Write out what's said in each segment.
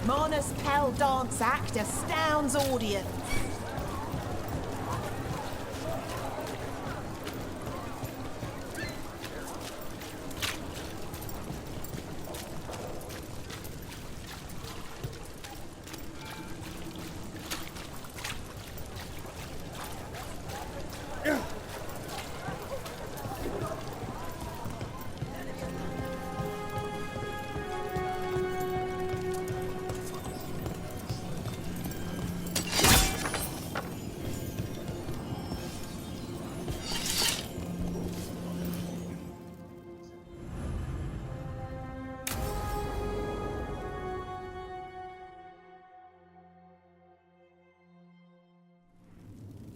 Mona's Pell dance act astounds audience.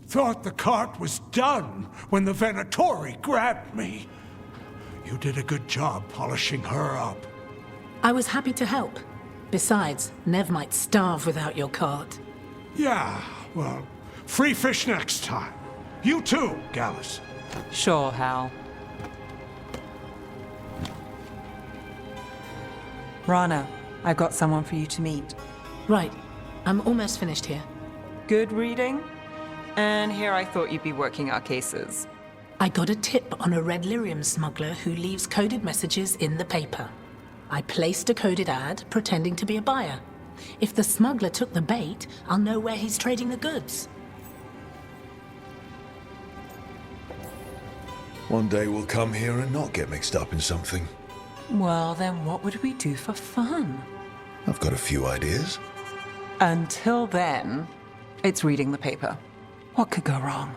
Thought the cart was done when the Venatori grabbed me. You did a good job polishing her up. I was happy to help. Besides, Nev might starve without your cart. Yeah, well, free fish next time. You too, Gallus. Sure, Hal. Rana, I've got someone for you to meet. Right. I'm almost finished here. Good reading? And here I thought you'd be working our cases. I got a tip on a red lyrium smuggler who leaves coded messages in the paper. I placed a coded ad pretending to be a buyer. If the smuggler took the bait, I'll know where he's trading the goods. One day we'll come here and not get mixed up in something. Well, then what would we do for fun? I've got a few ideas. Until then, it's reading the paper. What could go wrong?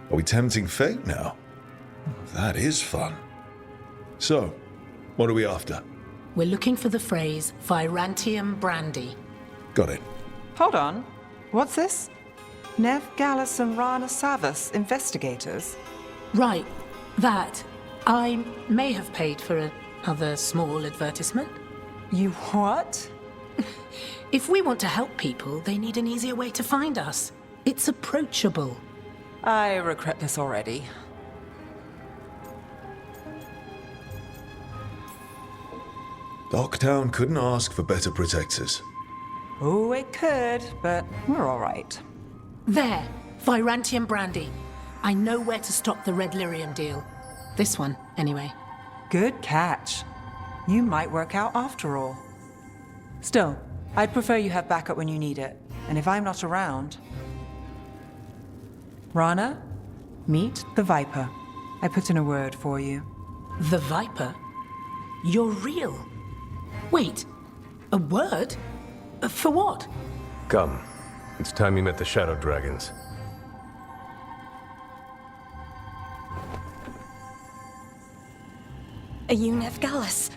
Are we tempting fate now? That is fun. So, what are we after? We're looking for the phrase Virantium Brandy. Got it. Hold on. What's this? Nev, Gallus, and Rana Savas, investigators? Right. That. I may have paid for another small advertisement. You what? If we want to help people, they need an easier way to find us. It's approachable. I regret this already. Docktown couldn't ask for better protectors. Oh, it could, but we're all right. There. Virantium Brandy. I know where to stop the red lyrium deal. This one, anyway. Good catch. You might work out after all. Still, I'd prefer you have backup when you need it. And if I'm not around... Rana, meet the Viper. I put in a word for you. The Viper? You're real. Wait, a word? For what? Come. It's time you met the Shadow Dragons. Are you Nev Gallus?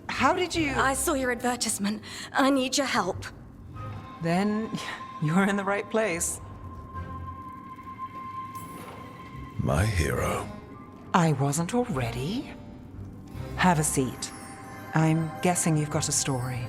How did you... I saw your advertisement. I need your help. Then you're in the right place. My hero. I wasn't already? Have a seat. I'm guessing you've got a story.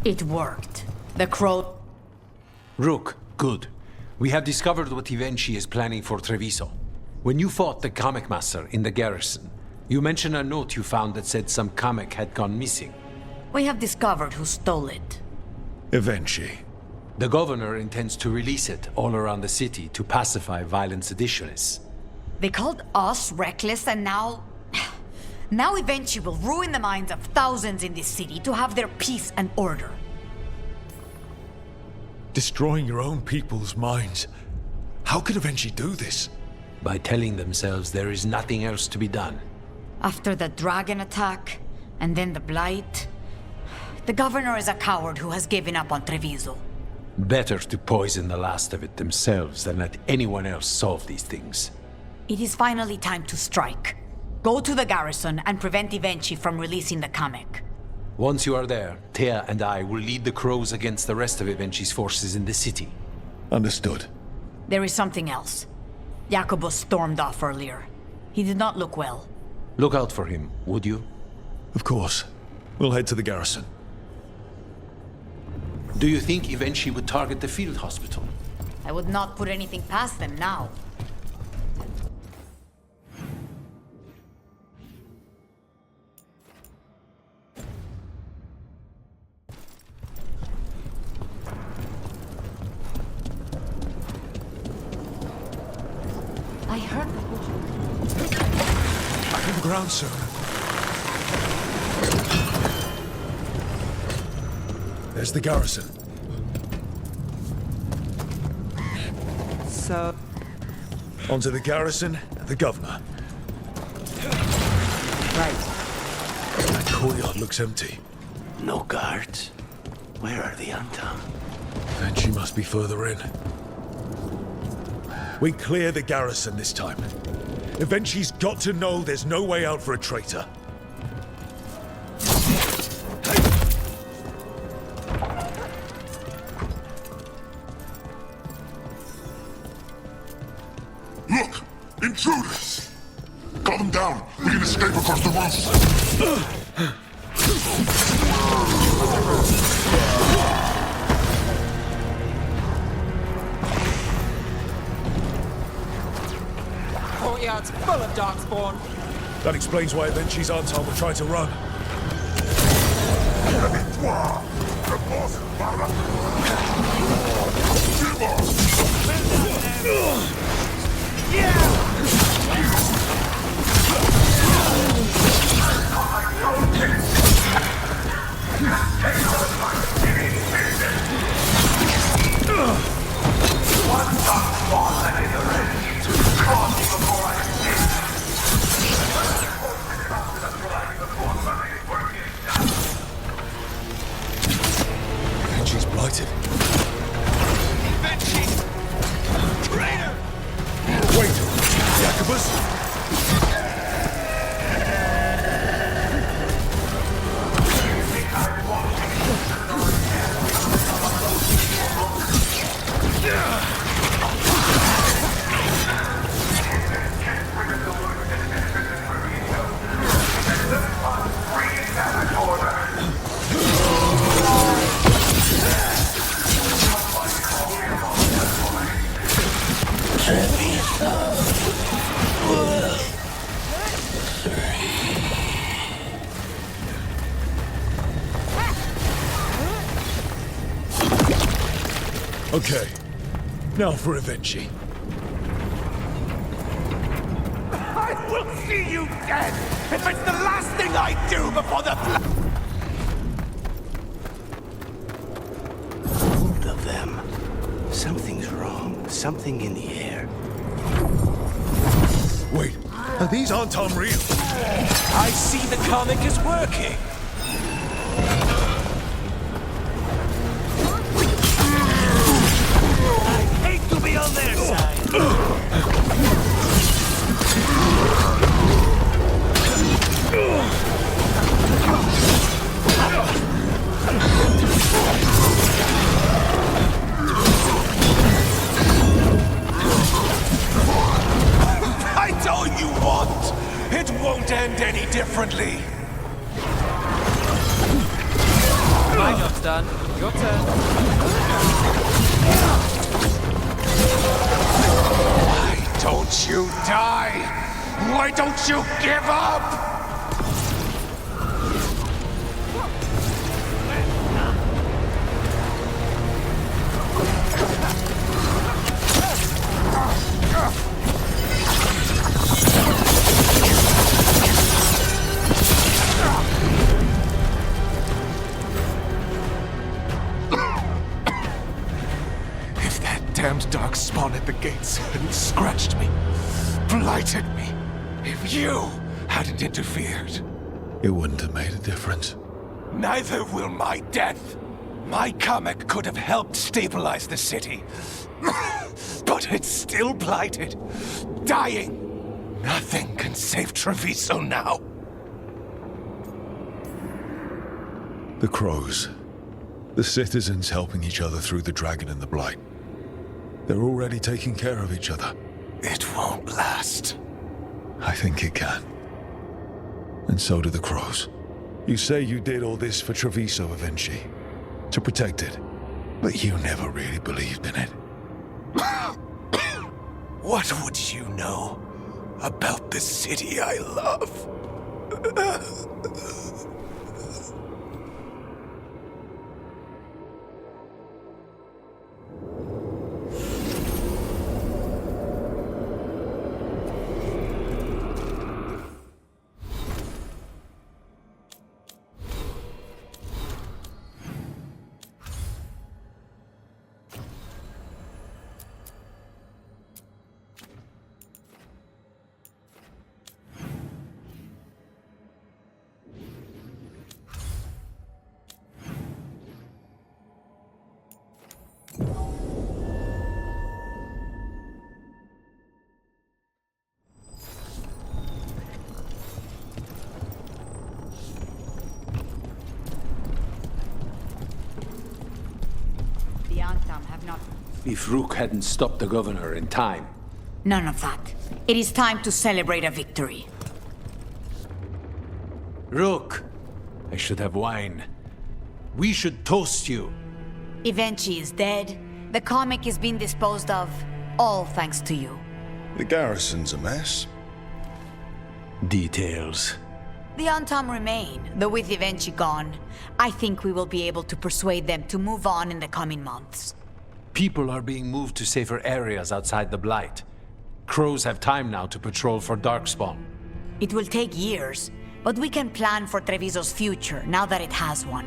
It worked. The crow... Rook, good. We have discovered what Ivenchi is planning for Treviso. When you fought the Kamek Master in the garrison, you mentioned a note you found that said some Kamek had gone missing. We have discovered who stole it. Eventually. The governor intends to release it all around the city to pacify violent seditionists. They called us reckless and now... Now Evenchi will ruin the minds of thousands in this city to have their peace and order. Destroying your own people's minds. How could Evenchi do this? By telling themselves there is nothing else to be done. After the dragon attack, and then the Blight, the governor is a coward who has given up on Treviso. Better to poison the last of it themselves than let anyone else solve these things. It is finally time to strike. Go to the garrison and prevent Evenchi from releasing the Kamek. Once you are there, Thea and I will lead the crows against the rest of Evenchi's forces in the city. Understood. There is something else. Jacobus stormed off earlier. He did not look well. Look out for him, would you? Of course. We'll head to the garrison. Do you think Evenchi would target the field hospital? I would not put anything past them now. I heard the Back on the ground, sir. There's the garrison. So, Onto the garrison and the governor. right. That courtyard looks empty. No guards. Where are the Antam? Evenchi must be further in. We clear the garrison this time. Evenchi's got to know there's no way out for a traitor. Look! Intruders! Cut them down! We can escape across the roof! Courtyard's full of darkspawn. That explains why Evenchi's Antam were trying to run. Evenchi's blighted. Evenchi! Traitor! Wait! Jacobus? Okay. Now for Evenchi. I will see you dead if it's the last thing I do before the Both of them. Something's wrong. Something in the air. Wait, are these Antam real? I see the comic is working. I hate to be on their side. I told you what! It won't end any differently! My job's done. Your turn. Why don't you die? Why don't you give up? the gates and scratched me, blighted me. If you hadn't interfered. It wouldn't have made a difference. Neither will my death. My comic could have helped stabilize the city. But it's still blighted, dying. Nothing can save Treviso now. The crows. The citizens helping each other through the dragon and the blight. They're already taking care of each other. It won't last. I think it can. And so do the crows. You say you did all this for Treviso, Evenchi. To protect it. But you never really believed in it. What would you know about the city I love? If Rook hadn't stopped the governor in time. None of that. It is time to celebrate a victory. Rook! I should have wine. We should toast you. Evenchi is dead. The comic is being disposed of. All thanks to you. The garrison's a mess. Details. The Antam remain, though with Evenchi gone, I think we will be able to persuade them to move on in the coming months. People are being moved to safer areas outside the Blight. Crows have time now to patrol for Darkspawn. It will take years, but we can plan for Treviso's future now that it has one.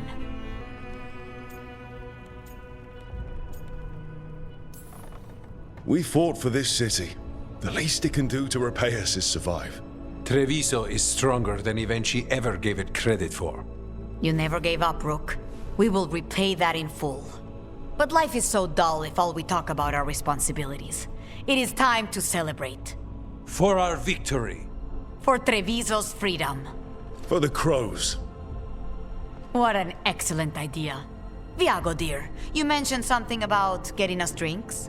We fought for this city. The least it can do to repay us is survive. Treviso is stronger than Evenchi ever gave it credit for. You never gave up, Rook. We will repay that in full. But life is so dull if all we talk about are responsibilities. It is time to celebrate. For our victory. For Treviso's freedom. For the crows. What an excellent idea. Viago, dear, you mentioned something about getting us drinks?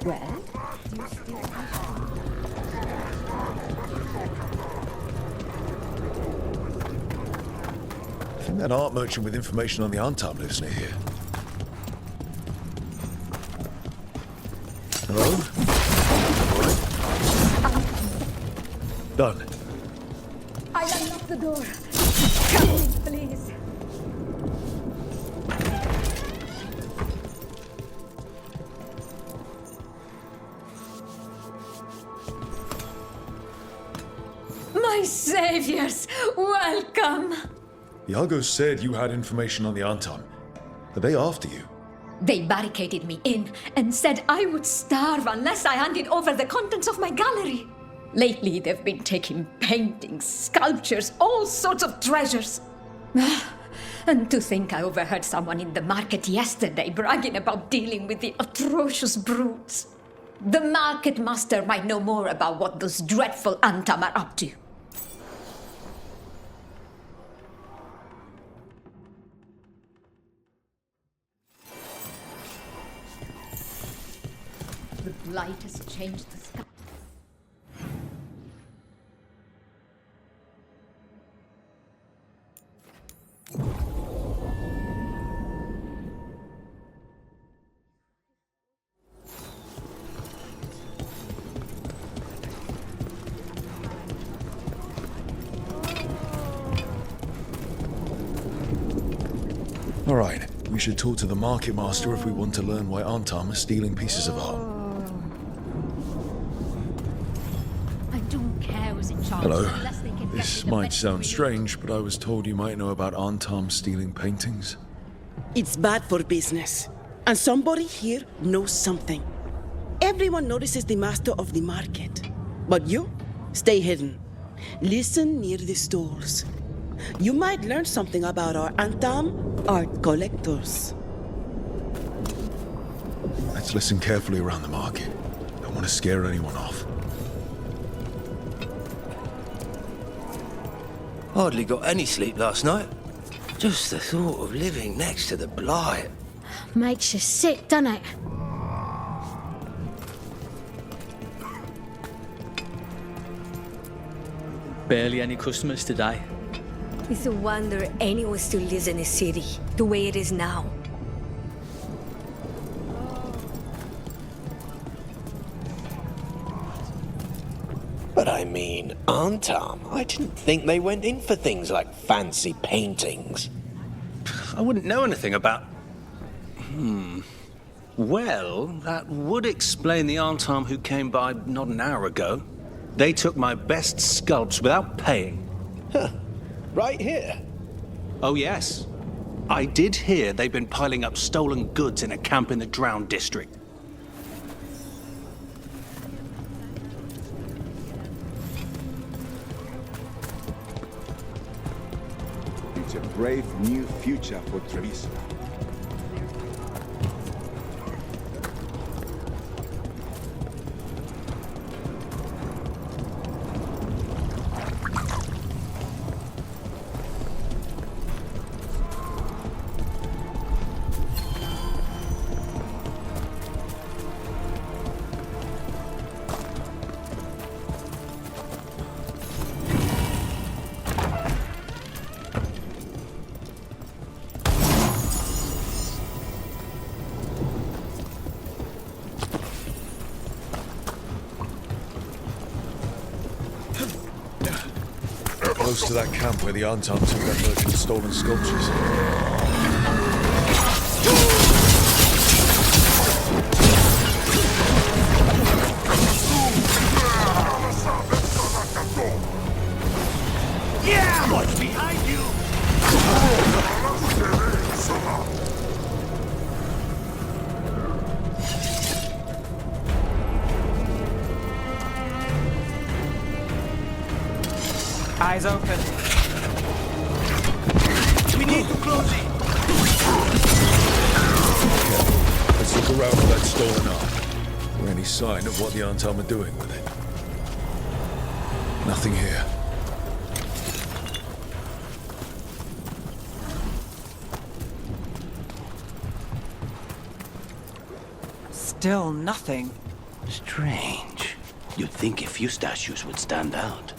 I think that art merchant with information on the Antam lives near here. Hello? Done. I unlocked the door. Come in, please. My saviors, welcome. Iago said you had information on the Antam. Are they after you? They barricaded me in and said I would starve unless I handed over the contents of my gallery. Lately, they've been taking paintings, sculptures, all sorts of treasures. And to think I overheard someone in the market yesterday bragging about dealing with the atrocious brutes. The market master might know more about what those dreadful Antam are up to. The Blight has changed the sky. Alright, we should talk to the market master if we want to learn why Antam is stealing pieces of art. I don't care who's in charge. Hello. Unless they can get This me the might best sound real- strange, but I was told you might know about Antam stealing paintings. It's bad for business. And somebody here knows something. Everyone notices the master of the market. But you, stay hidden. Listen near the stores. You might learn something about our Antam art collectors. Let's listen carefully around the market. Don't want to scare anyone off. Hardly got any sleep last night. Just the thought of living next to the Blight. Makes you sick, doesn't it? Barely any customers today. It's a wonder anyone still lives in the city, the way it is now. But I mean, Antam, I didn't think they went in for things like fancy paintings. I wouldn't know anything about... Well, that would explain the Antam who came by not an hour ago. They took my best sculpts without paying. Huh. Right here? Oh, yes. I did hear they've been piling up stolen goods in a camp in the Drowned district. It's a brave new future for Treviso. Close to that camp where the Antam took that merchant's stolen sculptures. Yeah! What's behind you? Eyes open. We need to close it. Let's look around for that stolen art. Or any sign of what the Antam are doing with it. Nothing here. Still nothing. Strange. You'd think a few statues would stand out.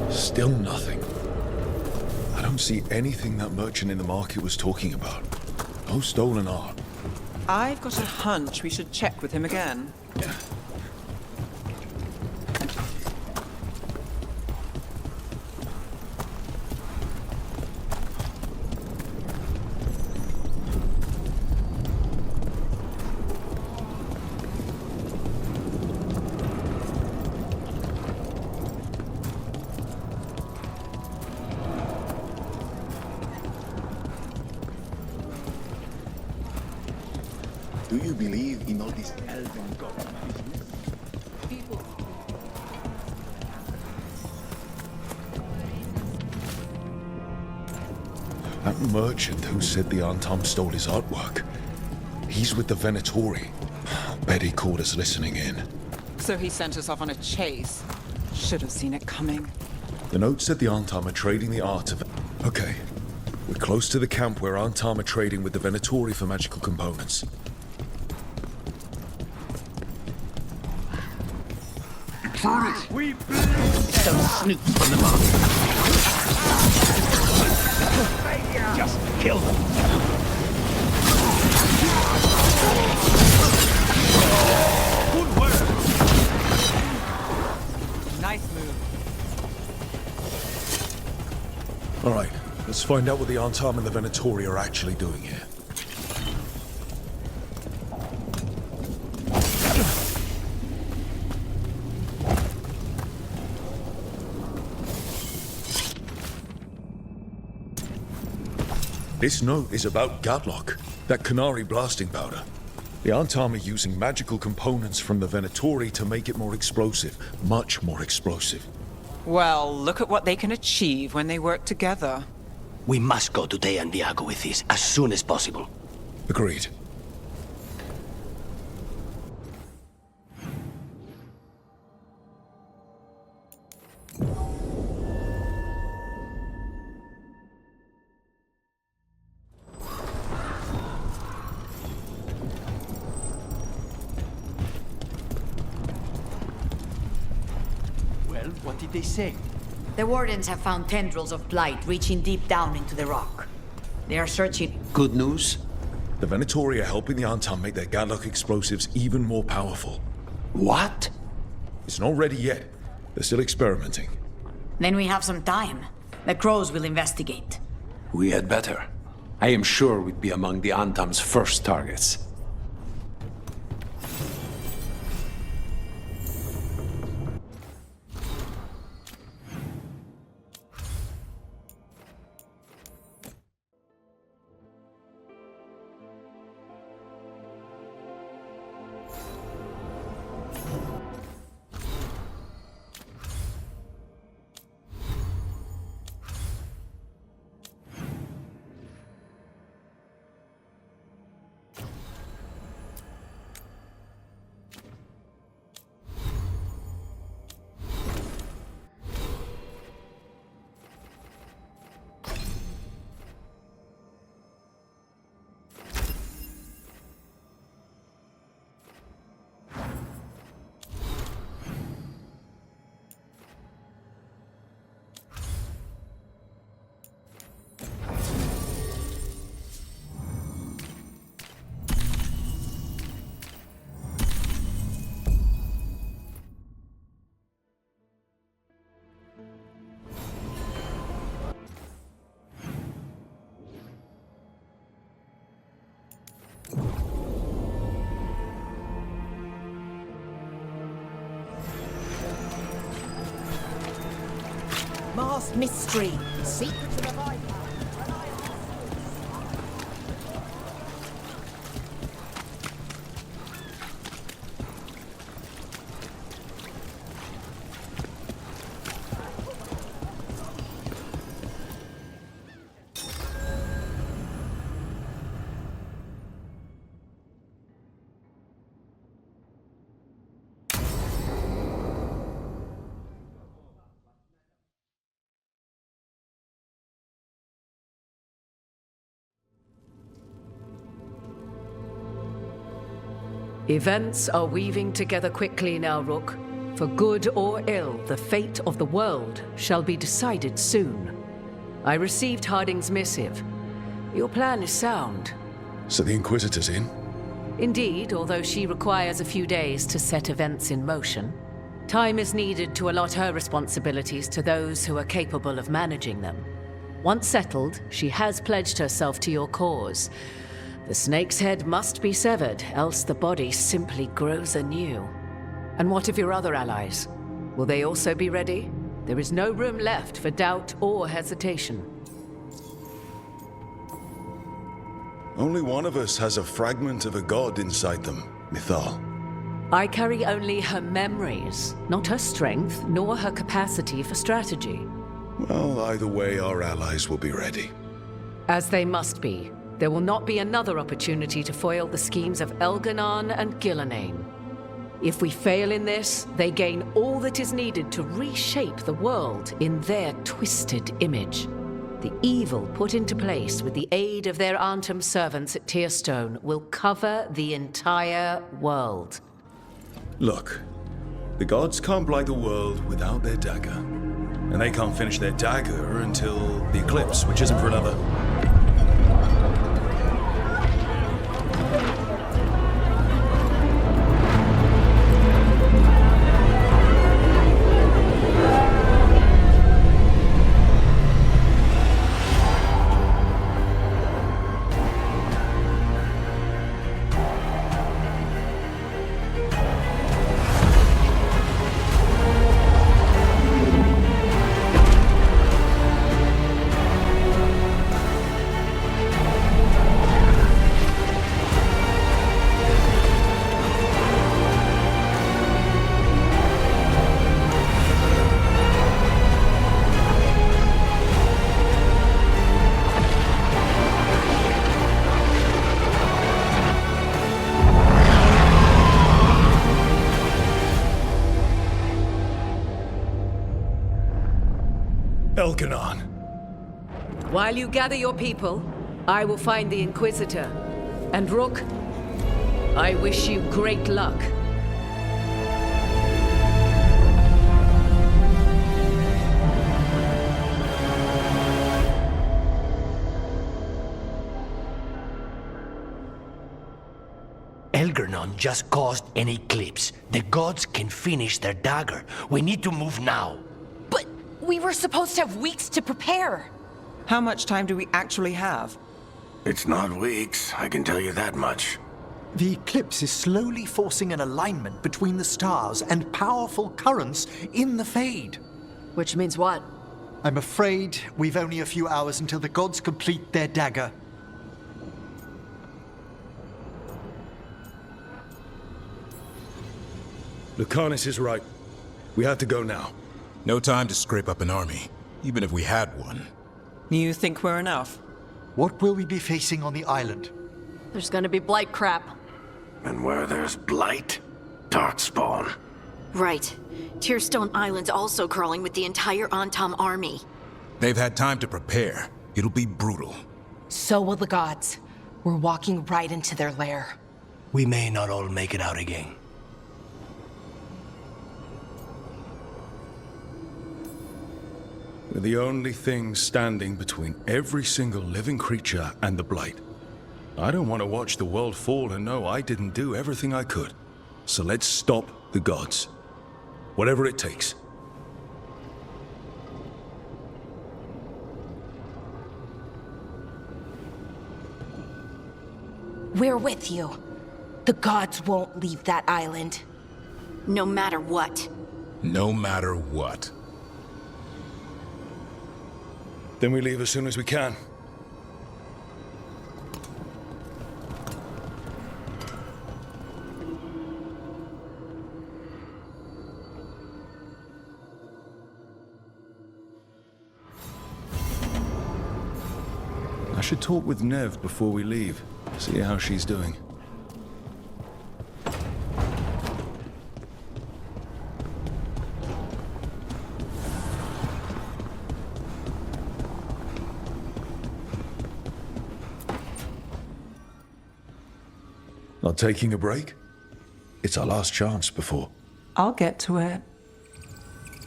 Still nothing. I don't see anything that merchant in the market was talking about. No stolen art. I've got a hunch we should check with him again. Do you believe in all this elven government business? That merchant who said the Antam stole his artwork. He's with the Venatori. Bet he caught us listening in. So he sent us off on a chase. Should have seen it coming. The note said the Antam are trading the art of... Okay. We're close to the camp where Antam are trading with the Venatori for magical components. We some snoops from the market. Just kill them. Good work. Nice move. Let's find out what the Antam and the Venatori are actually doing here. This note is about Gatlock, that Canary blasting powder. The Antam are using magical components from the Venatori to make it more explosive, much more explosive. Well, look at what they can achieve when they work together. We must go to Dea and Viago with this as soon as possible. Agreed. What did they say? The Wardens have found tendrils of Blight reaching deep down into the rock. They are searching... Good news? The Venatori are helping the Antam make their Gatlock explosives even more powerful. What? It's not ready yet. They're still experimenting. Then we have some time. The Crows will investigate. We had better. I am sure we'd be among the Antam's first targets. Masked mystery. Secrets of the Viper. Events are weaving together quickly now, Rook. For good or ill, the fate of the world shall be decided soon. I received Harding's missive. Your plan is sound. So the Inquisitor's in? Indeed, although she requires a few days to set events in motion. Time is needed to allot her responsibilities to those who are capable of managing them. Once settled, she has pledged herself to your cause. The snake's head must be severed, else the body simply grows anew. And what of your other allies? Will they also be ready? There is no room left for doubt or hesitation. Only one of us has a fragment of a god inside them, Mythal. I carry only her memories, not her strength, nor her capacity for strategy. Well, either way, our allies will be ready. As they must be. There will not be another opportunity to foil the schemes of Elgar'nan and Ghilan'nain. If we fail in this, they gain all that is needed to reshape the world in their twisted image. The evil put into place with the aid of their Antam servants at Tearstone will cover the entire world. Look, the gods can't blight the world without their dagger. And they can't finish their dagger until the eclipse, which isn't for another. Elgar'nan. While you gather your people, I will find the Inquisitor. And Rook, I wish you great luck. Elgar'nan just caused an eclipse. The gods can finish their dagger. We need to move now. But we were supposed to have weeks to prepare. How much time do we actually have? It's not weeks, I can tell you that much. The eclipse is slowly forcing an alignment between the stars and powerful currents in the Fade. Which means what? I'm afraid we've only a few hours until the gods complete their dagger. Lucanus is right. We have to go now. No time to scrape up an army, even if we had one. You think we're enough? What will we be facing on the island? There's gonna be Blight crap. And where there's Blight, Darkspawn. Right. Tearstone Island's also crawling with the entire Antam army. They've had time to prepare. It'll be brutal. So will the gods. We're walking right into their lair. We may not all make it out again. We're the only thing standing between every single living creature and the Blight. I don't want to watch the world fall and know I didn't do everything I could. So let's stop the gods. Whatever it takes. We're with you. The gods won't leave that island. No matter what. No matter what. Then we leave as soon as we can. I should talk with Nev before we leave, see how she's doing. Not taking a break? It's our last chance before. I'll get to it.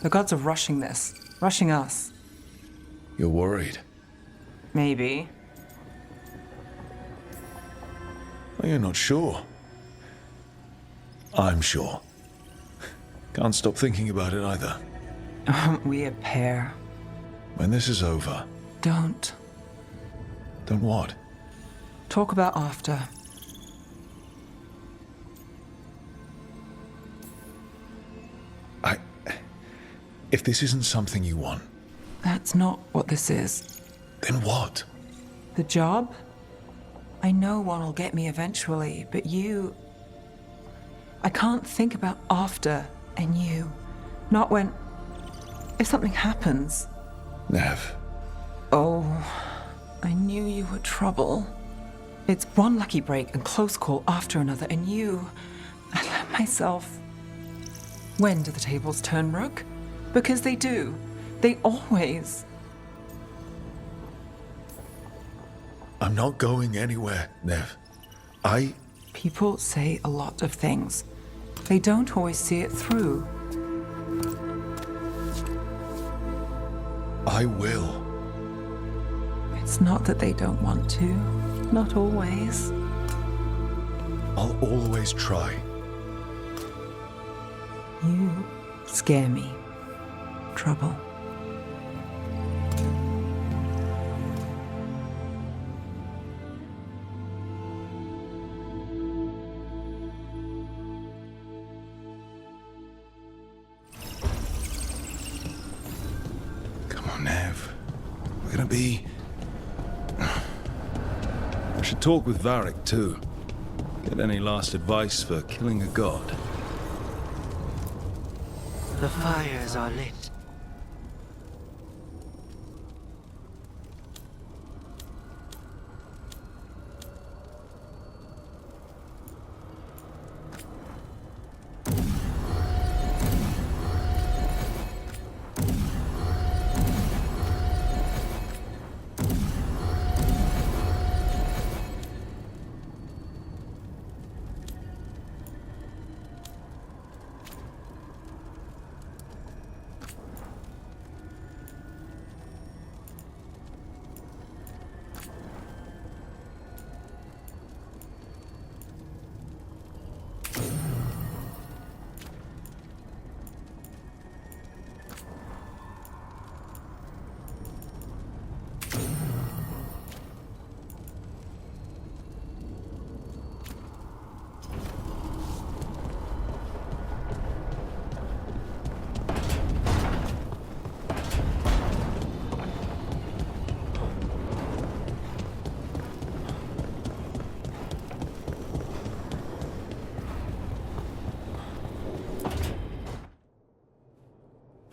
The gods are rushing this. Rushing us. You're worried? Maybe. Well, you're not sure. I'm sure. Can't stop thinking about it either. Aren't we a pair? When this is over... Don't. Don't what? Talk about after. If this isn't something you want... That's not what this is. Then what? The job? I know one will get me eventually, but you... I can't think about after and you. Not when... If something happens. Nev. Oh, I knew you were trouble. It's one lucky break and close call after another, and you... I let myself... When do the tables turn, Rook? Because they do. They always... I'm not going anywhere, Nev. People say a lot of things. They don't always see it through. I will. It's not that they don't want to. Not always. I'll always try. You scare me. Trouble. Come on, Nev. We're gonna be... I should talk with Varric, too. Get any last advice for killing a god. The fires are lit.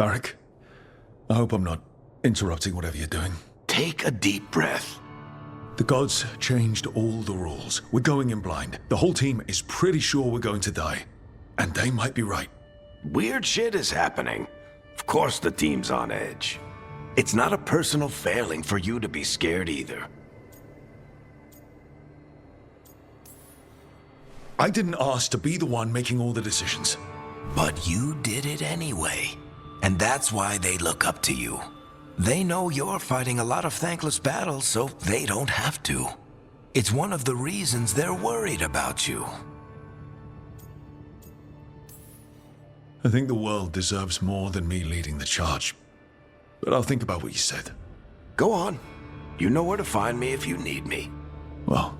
Varric, I hope I'm not interrupting whatever you're doing. Take a deep breath. The gods changed all the rules. We're going in blind. The whole team is pretty sure we're going to die. And they might be right. Weird shit is happening. Of course the team's on edge. It's not a personal failing for you to be scared either. I didn't ask to be the one making all the decisions. But you did it anyway. And that's why they look up to you. They know you're fighting a lot of thankless battles, so they don't have to. It's one of the reasons they're worried about you. I think the world deserves more than me leading the charge. But I'll think about what you said. Go on. You know where to find me if you need me. Well,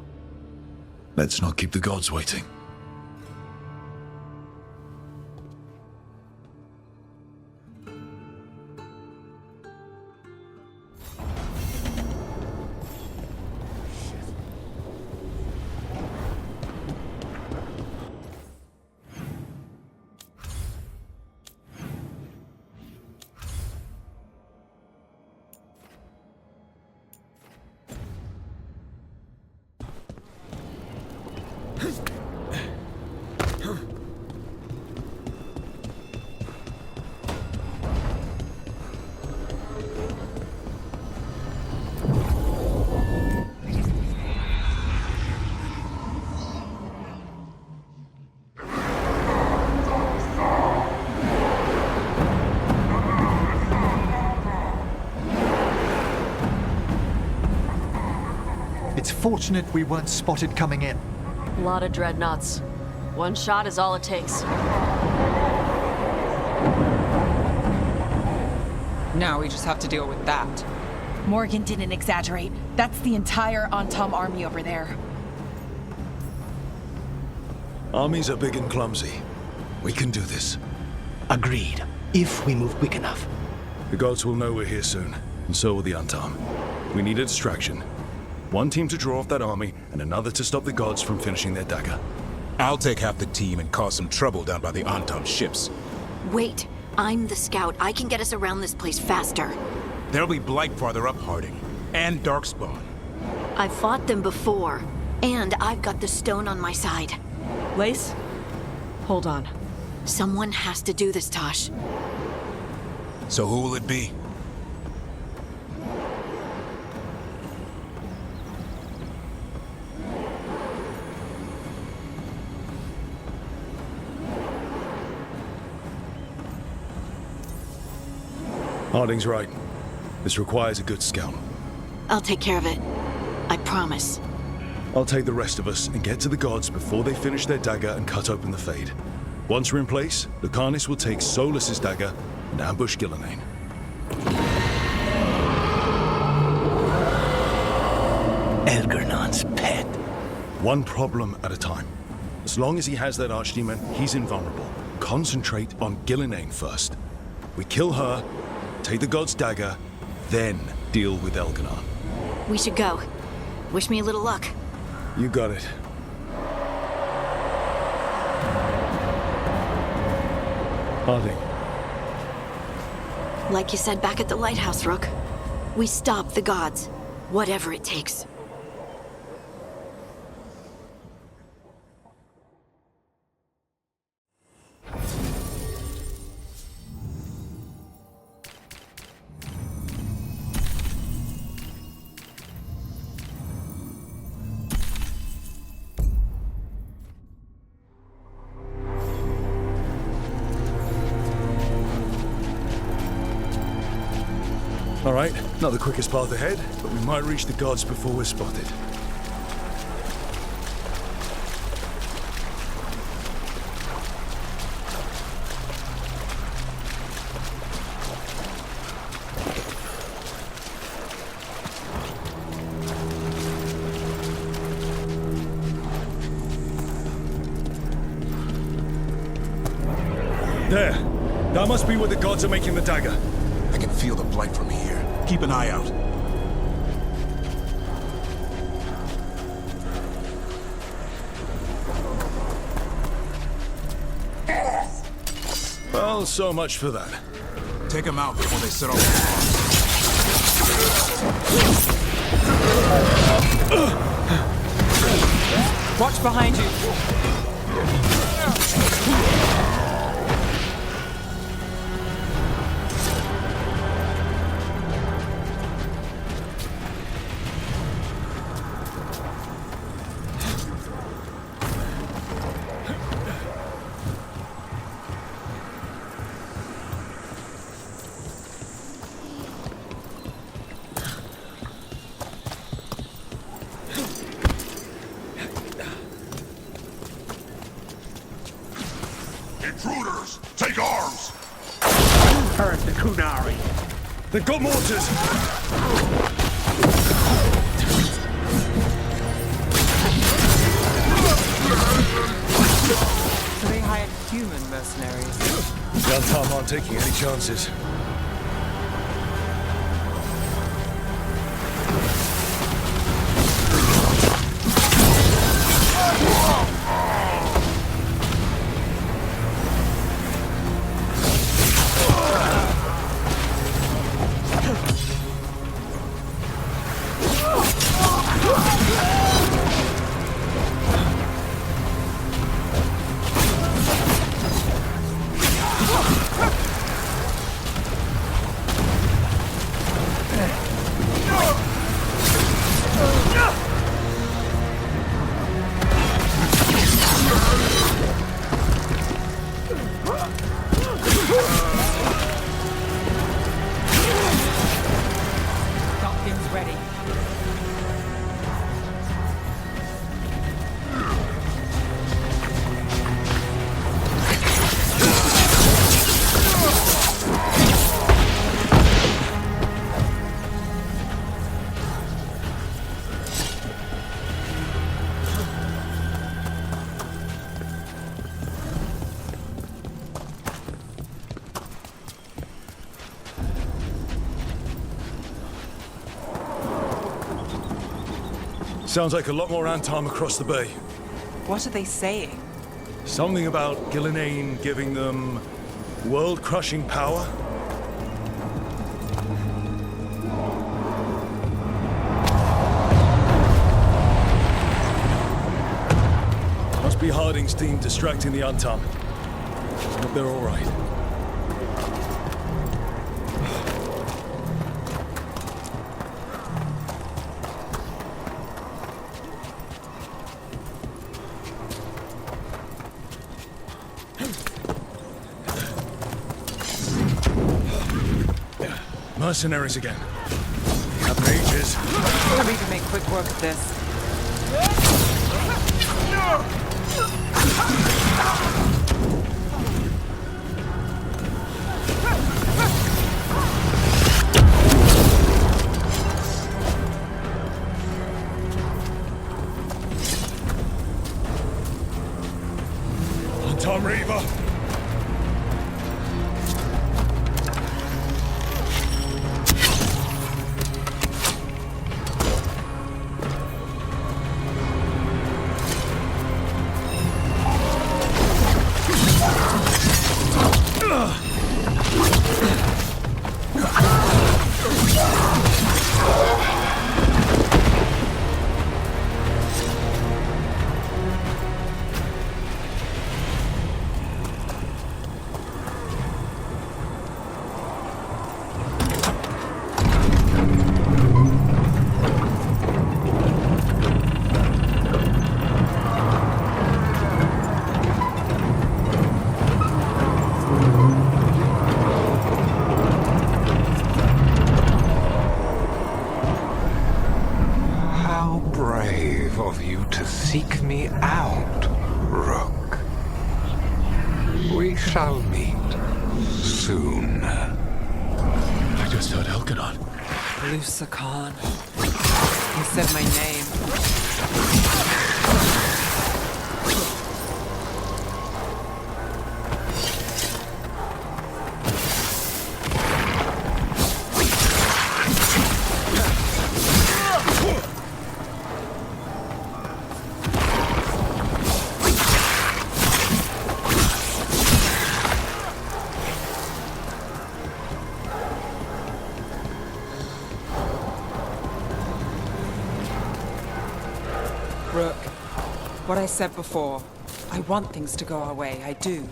let's not keep the gods waiting. It's fortunate we weren't spotted coming in. A lot of dreadnoughts. One shot is all it takes. Now we just have to deal with that. Morgan didn't exaggerate. That's the entire Antam army over there. Armies are big and clumsy. We can do this. Agreed. If we move quick enough. The gods will know we're here soon, and so will the Antam. We need a distraction. One team to draw off that army, and another to stop the gods from finishing their dagger. I'll take half the team and cause some trouble down by the Antam ships. Wait, I'm the scout. I can get us around this place faster. There'll be Blight farther up, Harding. And Darkspawn. I've fought them before, and I've got the stone on my side. Lace, hold on. Someone has to do this, Tosh. So who will it be? Harding's right. This requires a good scout. I'll take care of it. I promise. I'll take the rest of us and get to the gods before they finish their dagger and cut open the Fade. Once we're in place, Lucanus will take Solas' dagger and ambush Ghilan'nain. Elgar'nan's pet. One problem at a time. As long as he has that archdemon, he's invulnerable. Concentrate on Ghilan'nain first. We kill her, take the god's dagger, then deal with Elgar'nan. We should go. Wish me a little luck. You got it. Harding. Like you said back at the lighthouse, Rook. We stop the gods. Whatever it takes. All right, not the quickest path ahead, but we might reach the gods before we're spotted. There! That must be where the gods are making the dagger. I can feel the Blight from here. Keep an eye out. Well, so much for that. Take them out before they set off the alarm. Watch behind you. Intruders! Take arms! Hurt the Kunari. They've got mortars! So they hired human mercenaries. The Antam aren't taking any chances. Sounds like a lot more Antam across the bay. What are they saying? Something about Ghilan'nain giving them world-crushing power? Must be Harding's team distracting the Antam. But they're all right. Mercenaries again. Have mages. We can make quick work of this. Antam Reaver. Seek me out, Rook. We shall meet soon. I just heard Elgar'nan. Lucican. He said my name. Rook, what I said before, I want things to go our way, I do.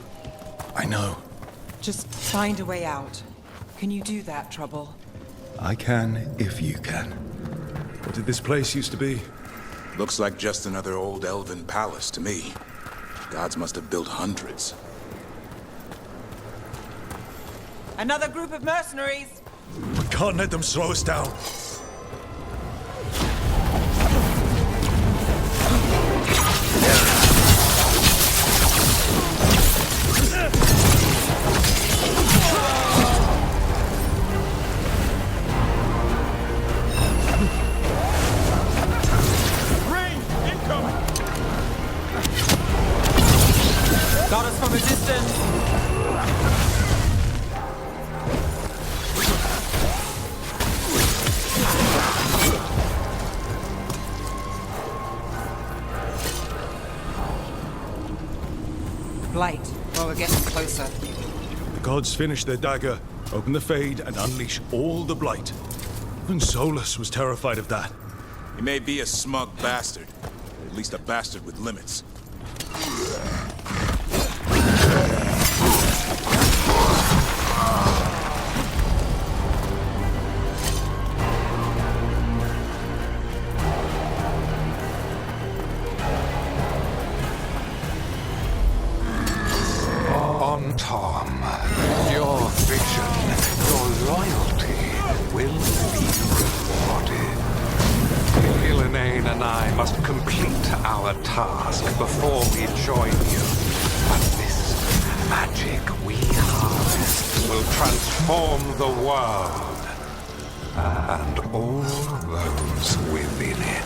I know. Just find a way out. Can you do that, Trouble? I can if you can. What did this place used to be? Looks like just another old elven palace to me. Gods must have built hundreds. Another group of mercenaries! We can't let them slow us down. Got us from a distance! Blight. Well, we're getting closer. The gods finish their dagger, open the Fade, and unleash all the Blight. Even Solas was terrified of that. He may be a smug bastard, but at least a bastard with limits. Tom, your vision, your loyalty will be rewarded. Ghilan'nain and I must complete our task before we join you. But this magic we harvest will transform the world and all those within it.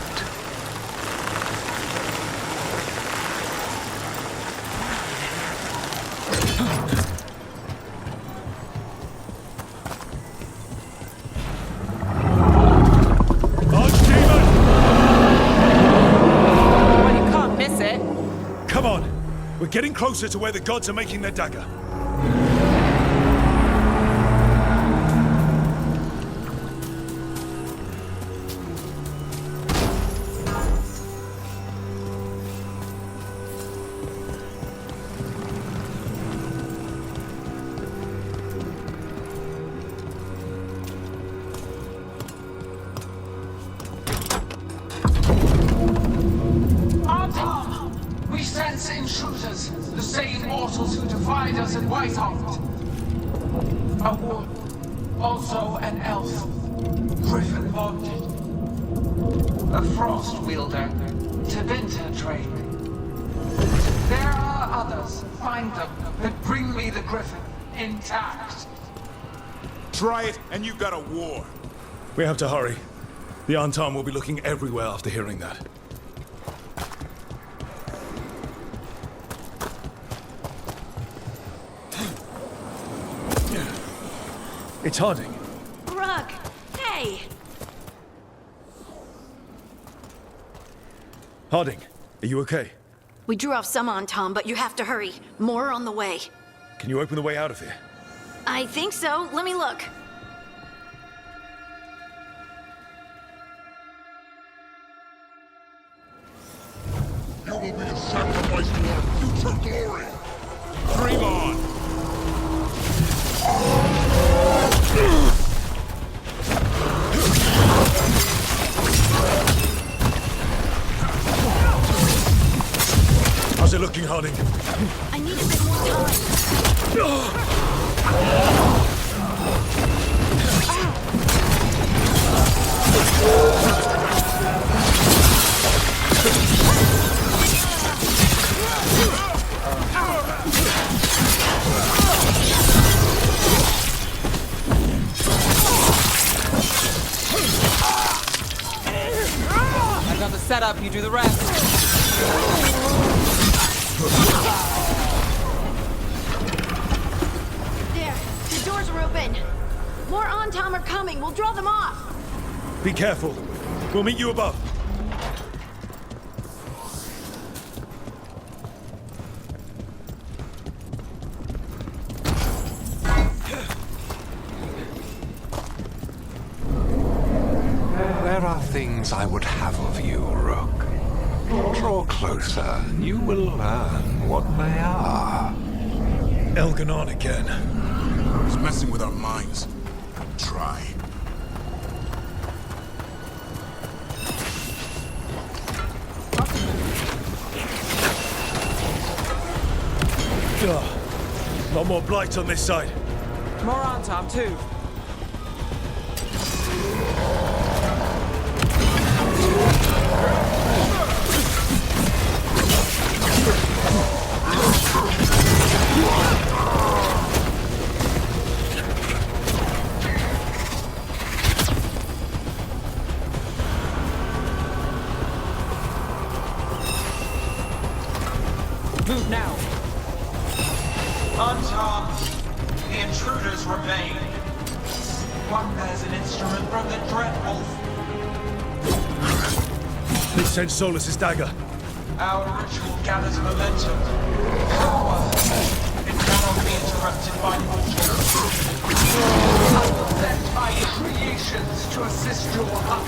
We're getting closer to where the gods are making their dagger. We sense intruders, the same mortals who defied us at Whiteheart. A woman, also an elf, griffin bonded. A frost wielder, Tevinter trained. There are others, find them, that bring me the griffin, intact. Try it, and you've got a war. We have to hurry. The Antam will be looking everywhere after hearing that. It's Harding. Rook, hey! Harding, are you okay? We drew off some on Tom, but you have to hurry. More on the way. Can you open the way out of here? I think so. Let me look. You will be a sacrifice to our future glory! Dream on! How's it looking, Harding? I need a bit more time. I got the setup, you do the rest. There, the doors are open. More on-tom are coming. We'll draw them off. Be careful. We'll meet you above. There are things I would have of you, Rook. Draw closer, and you will learn what they are. Elgar'nan again. He's messing with our minds. Try. Lot more Blight on this side. More Antam, too. Move now. Antam, the intruders remain. One bears an instrument from the Dreadwolf. They sent Solas' dagger. Our ritual gathers momentum. Power. It cannot be interrupted by mortals. I will send my creations to assist your hunt.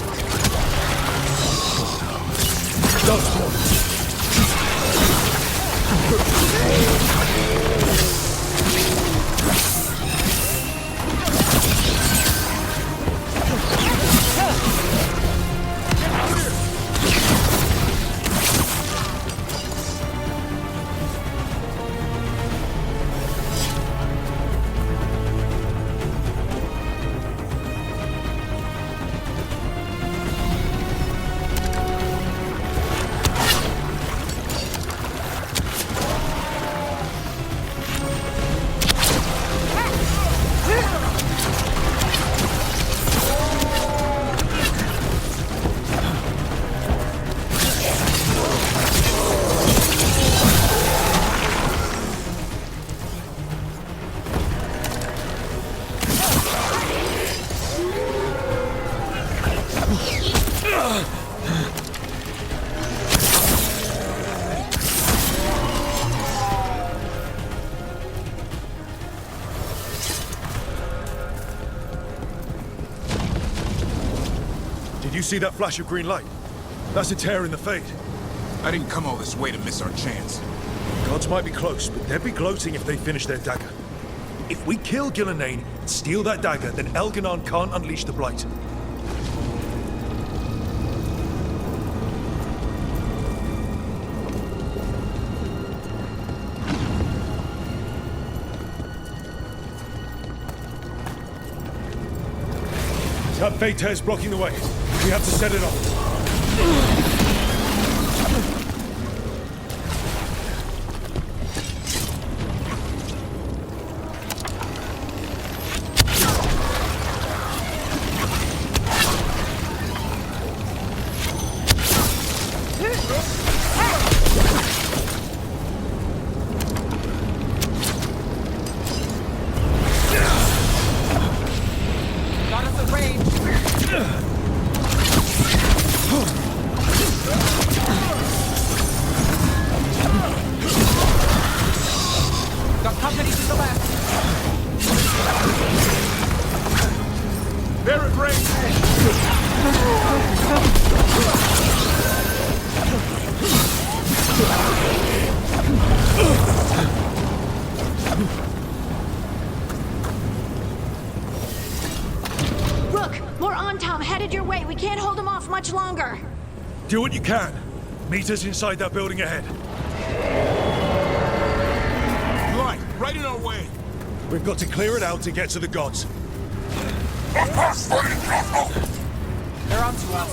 Did you see that flash of green light? That's a tear in the fade. I didn't come all this way to miss our chance. Gods might be close, but they'd be gloating if they finish their dagger. If we kill Ghilan'nain and steal that dagger, then Elgar'nan can't unleash the Blight. That fade tear's blocking the way. We have to set it off. Rook, more Antam headed your way. We can't hold them off much longer. Do what you can. Meet us inside that building ahead. Blight, right in our way. We've got to clear it out to get to the gods. They're onto us.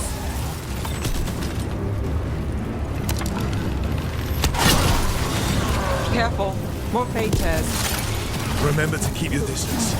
Careful. More fade tears. Remember to keep your distance.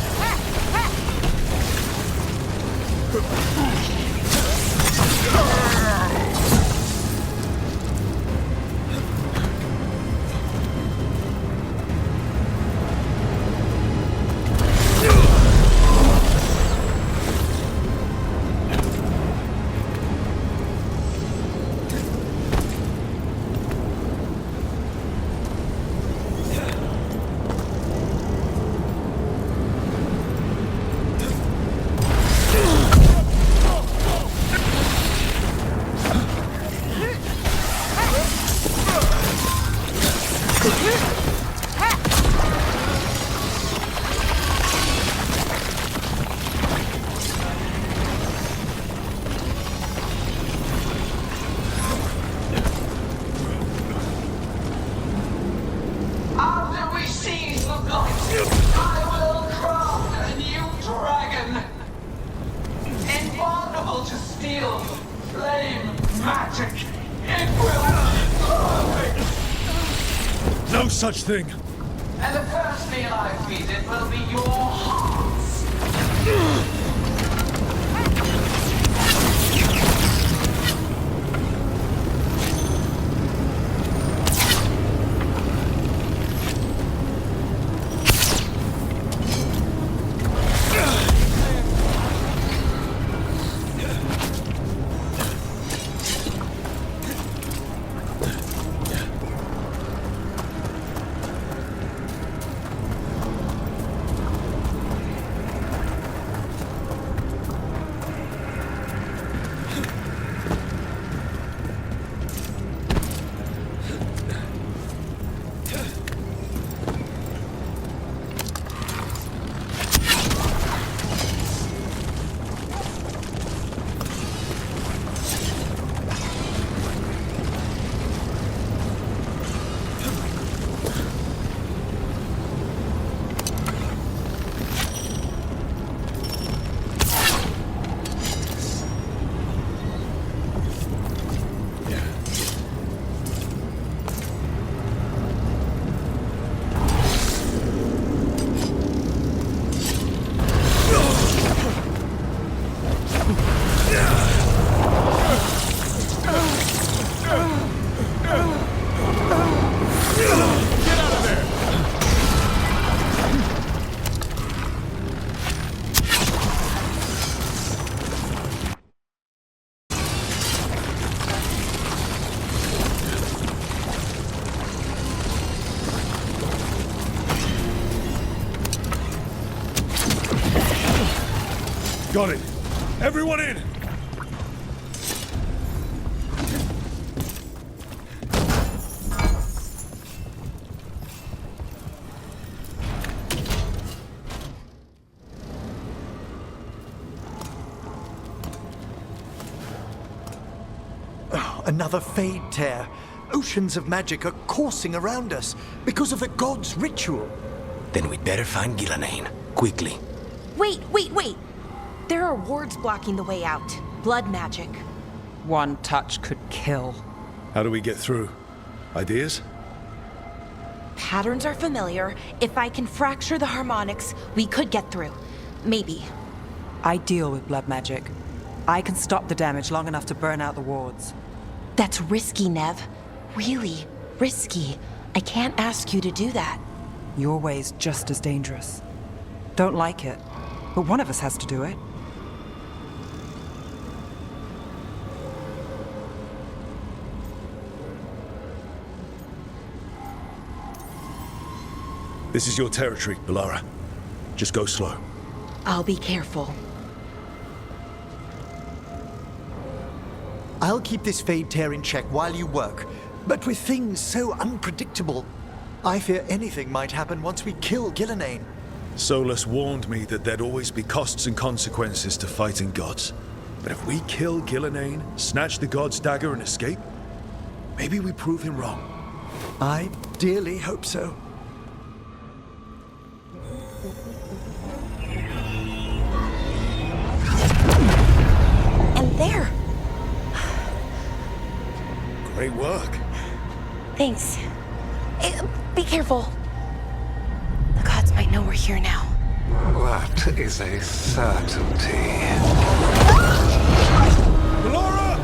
magic. It will flourish. No such thing. And the first meal I feed it will be your hearts. Got it. Everyone in! Oh, another Fade tear. Oceans of magic are coursing around us because of the god's ritual. Then we'd better find Ghilan'nain. Quickly. Wait! There are wards blocking the way out. Blood magic. One touch could kill. How do we get through? Ideas? Patterns are familiar. If I can fracture the harmonics, we could get through. Maybe. I deal with blood magic. I can stop the damage long enough to burn out the wards. That's risky, Nev. Really risky. I can't ask you to do that. Your way's just as dangerous. Don't like it, but one of us has to do it. This is your territory, Balara. Just go slow. I'll be careful. I'll keep this Fade tear in check while you work, but with things so unpredictable, I fear anything might happen once we kill Ghilan'nain. Solas warned me that there'd always be costs and consequences to fighting gods. But if we kill Ghilan'nain, snatch the god's dagger and escape, maybe we prove him wrong. I dearly hope so. And there! Great work. Thanks. Be careful. The gods might know we're here now. That is a certainty. Balara!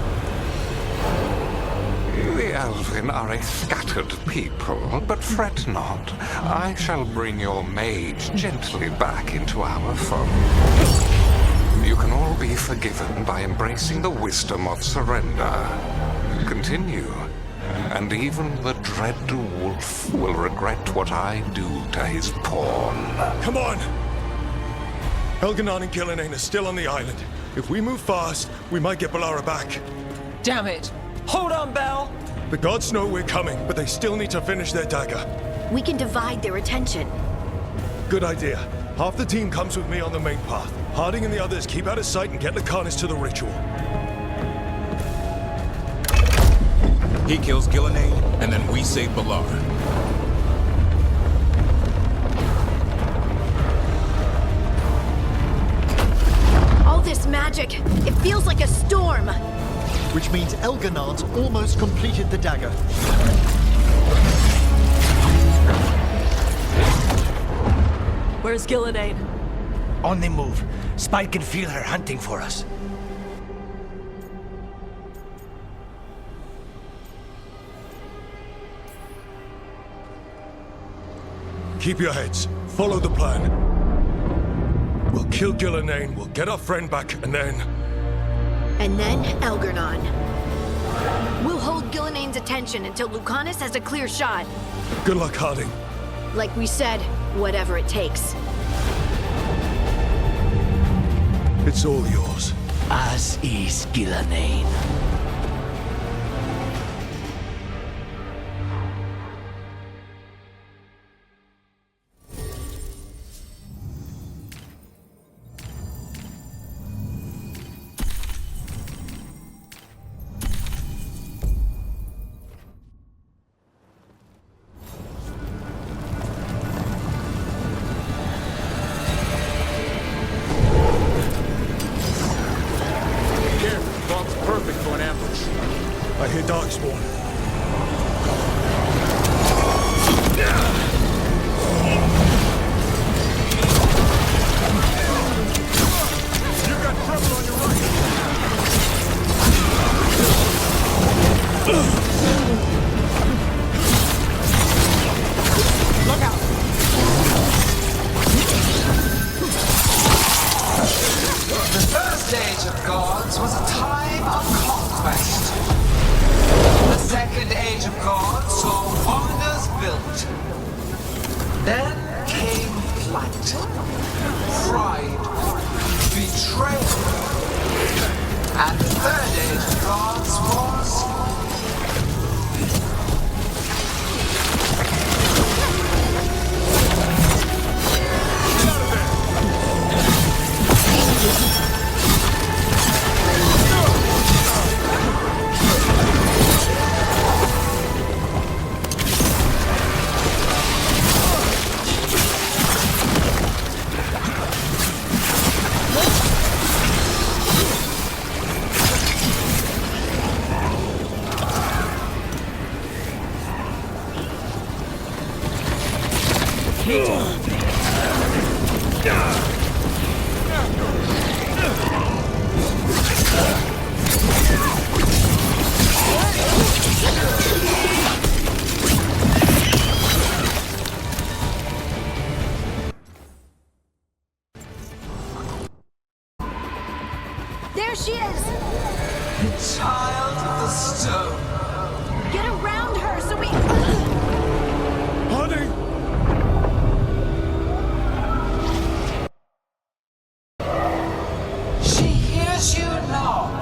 The elven are a scattered people, but fret not. I shall bring your mage gently back into our fold. You can all be forgiven by embracing the wisdom of surrender. Continue, and even the dread wolf will regret what I do to his pawn. Come on! Elgar'nan and Ghilan'nain are still on the island. If we move fast, we might get Balara back. Damn it! Hold on, Belle! The gods know we're coming, but they still need to finish their dagger. We can divide their attention. Good idea. Half the team comes with me on the main path. Harding and the others keep out of sight and get Lucanus to the ritual. He kills Ghilan'nain, and then we save Balara. All this magic, it feels like a storm. which means Elgar'nan's almost completed the dagger. Where's Ghilan'nain? On the move. Spy can feel her hunting for us. Keep your heads. Follow the plan. We'll kill Ghilan'nain, we'll get our friend back, and then... And then Elgar'nan. We'll hold Ghilan'nain's attention until Lucanus has a clear shot. Good luck, Harding. Like we said, whatever it takes. It's all yours. As is Ghilan'nain. I hear Darkspawn. You've got trouble on your right. Look out! The first age of gods was a time of conquest. The second age of gods saw wonders built. Then came Blight, pride, betrayal. And the third age of gods was... There she is! The child of the stone. Get around her so we... Honey! She hears you not.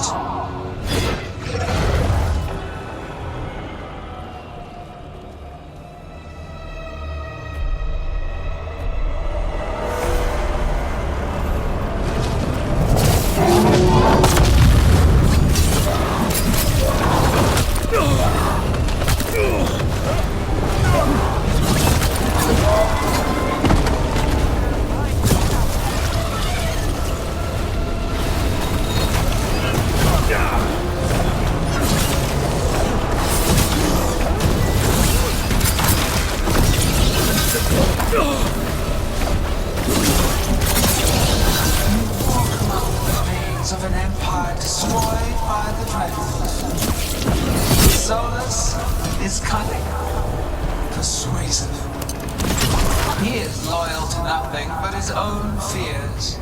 Of an empire destroyed by the dragon. Solas is cunning, persuasive. He is loyal to nothing but his own fears.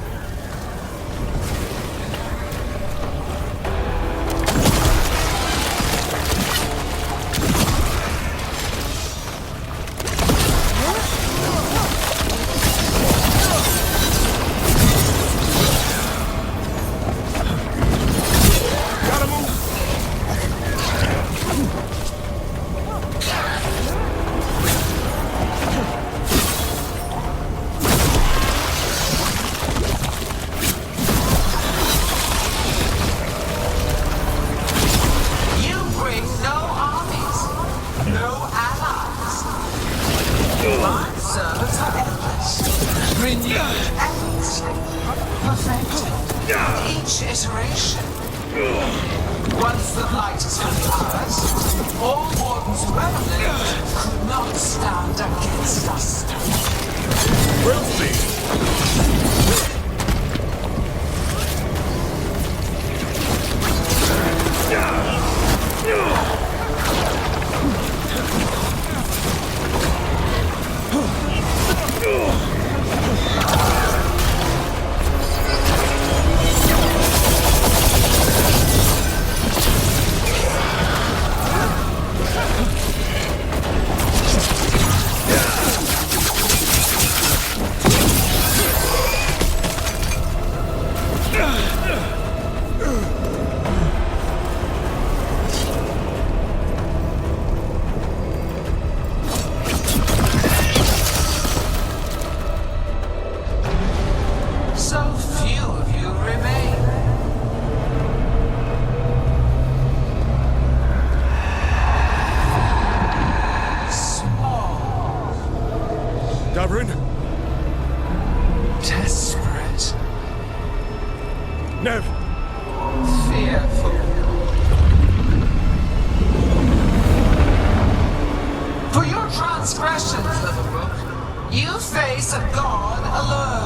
blessed god alone.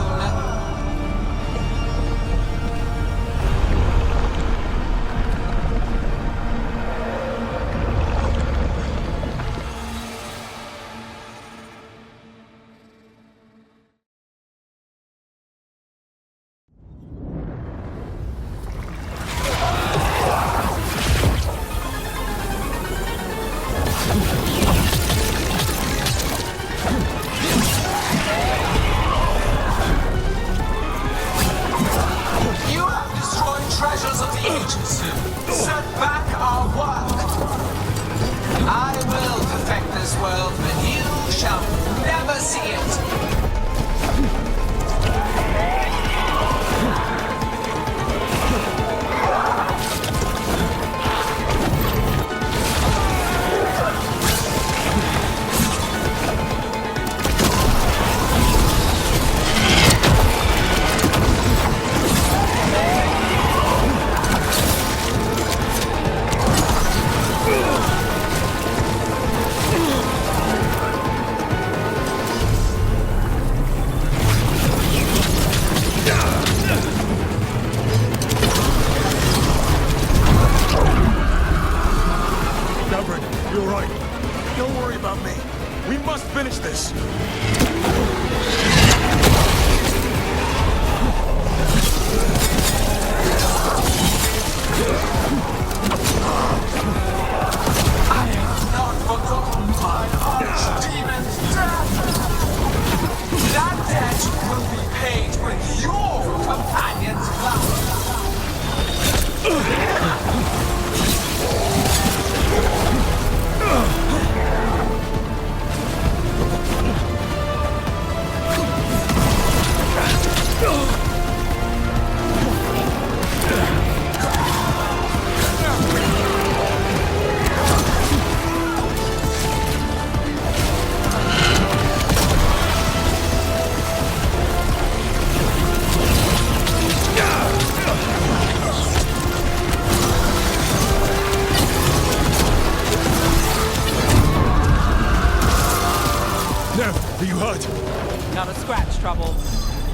Not a scratch, Trouble.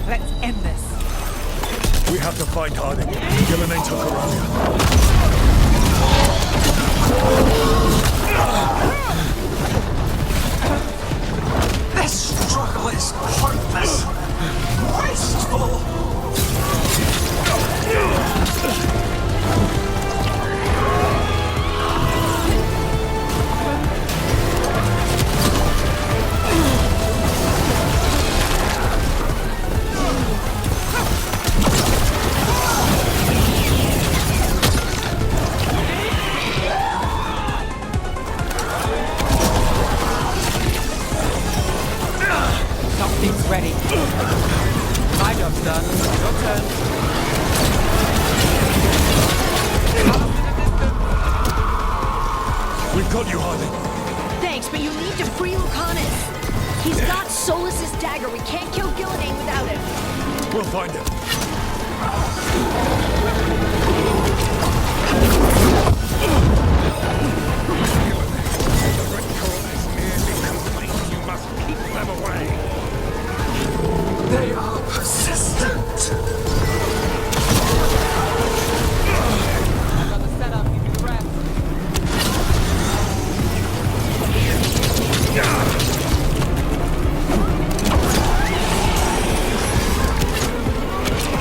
Let's end this. We have to find Harding. Ghilan'nain took Aralia. This struggle is pointless. Wasteful. Something's ready. My job's done. Your turn. We've got you, Harding. Thanks, but you need to free Lucanus. He's got Solas' dagger. We can't kill Ghilan'nain without him. We'll find him. You must keep them away. They are persistent. Got the setup. You can rest.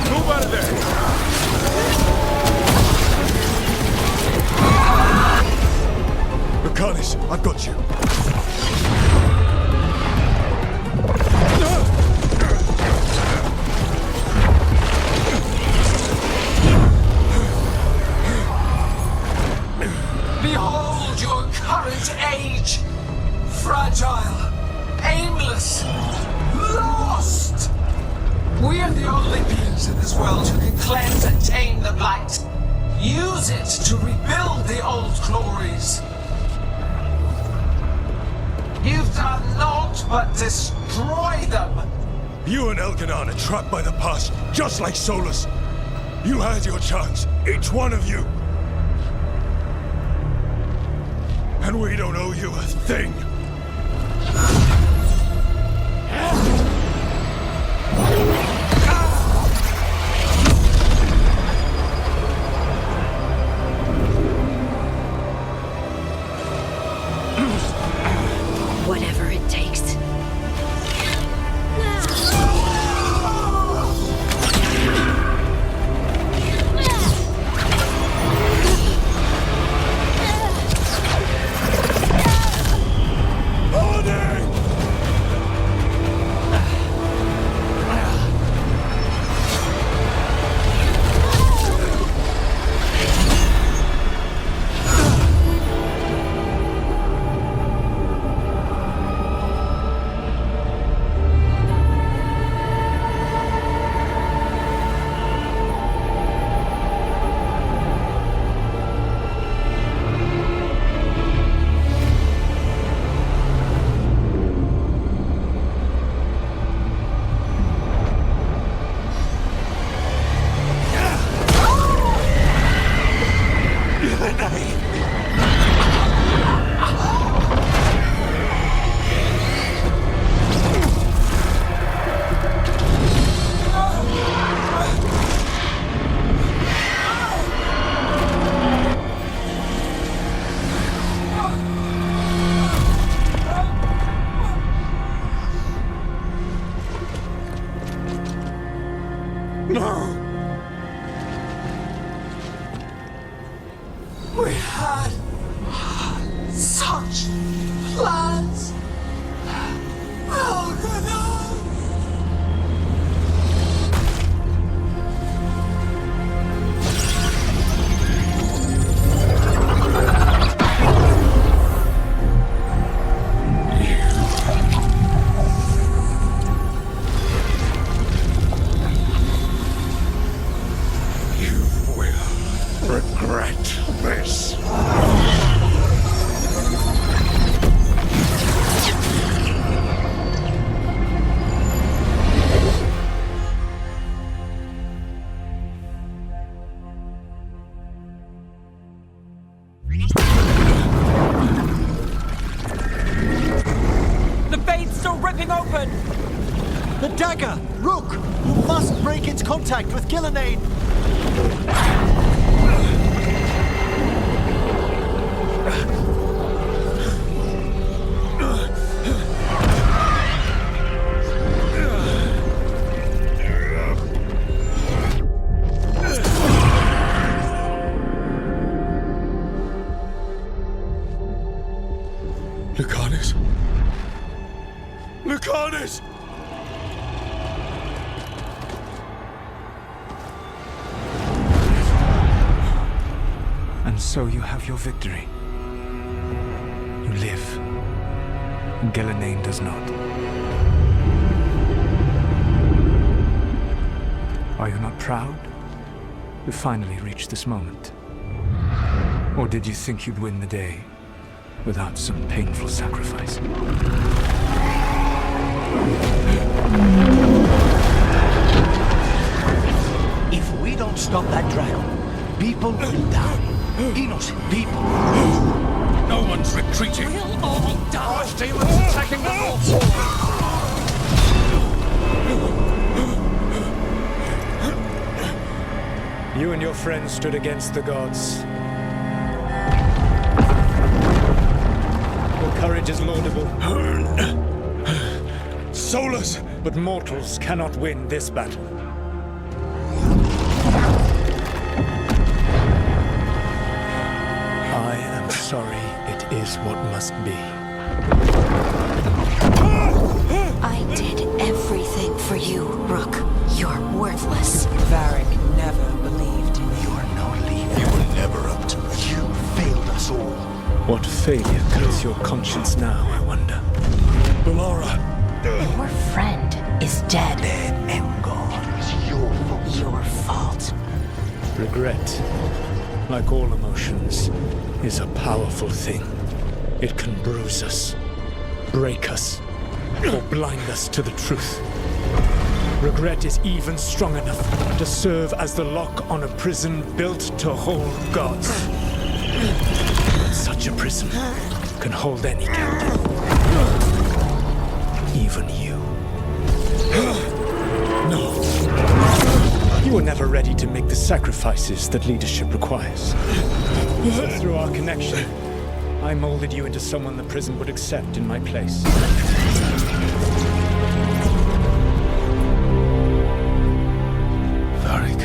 Move out of there. Lucanus, I've got you. Behold your current age. Fragile, aimless, lost. We are the only beings in this world who can cleanse and tame the Blight. Use it to rebuild the old glories. You've done naught but destroy them. You and Elgar'nan are trapped by the past, just like Solas. You had your chance, each one of you. And we don't owe you a thing. Whatever it takes. We had such plans. Elgar'nan! Regret this. The fade's still ripping open! The dagger! Rook! You must break its contact with Ghilan'nain! Lucanus? Lucanus! And so you have your victory. You live. And Ghilan'nain does not. Are you not proud to finally reach this moment? Or did you think you'd win the day without some painful sacrifice? If we don't stop that dragon, people will die. Innocent people. No one's retreating. We'll all die. Demons attacking the north. You and your friends stood against the gods. Your courage is laudable. Solas! But mortals cannot win this battle. I am sorry, it is what must be. I did everything for you, Rook. You're worthless. Varric never believed in you. You are no leader. You were never up to it. You failed us all. What failure cuts your conscience now, I wonder? Balara! Your friend is dead. Dead and gone. It was your fault. Your fault. Regret, like all emotions, is a powerful thing. It can bruise us, break us, or blind us to the truth. Regret is even strong enough to serve as the lock on a prison built to hold gods. Such a prison can hold any captive. Even you. No. You were never ready to make the sacrifices that leadership requires. So through our connection, I molded you into someone the prison would accept in my place. Varric.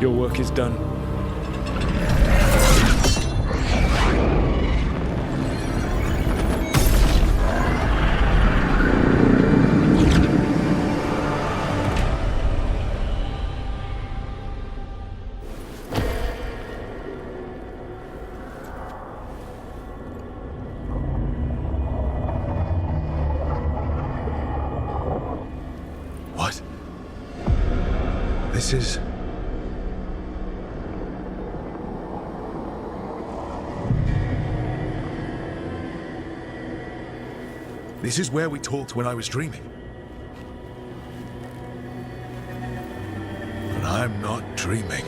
Your work is done. What? This is... This is where we talked when I was dreaming. But I'm not dreaming.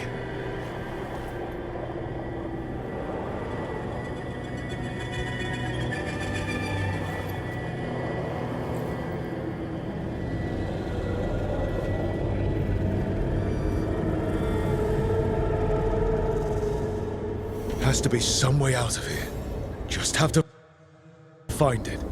Has to be some way out of here. Just have to find it.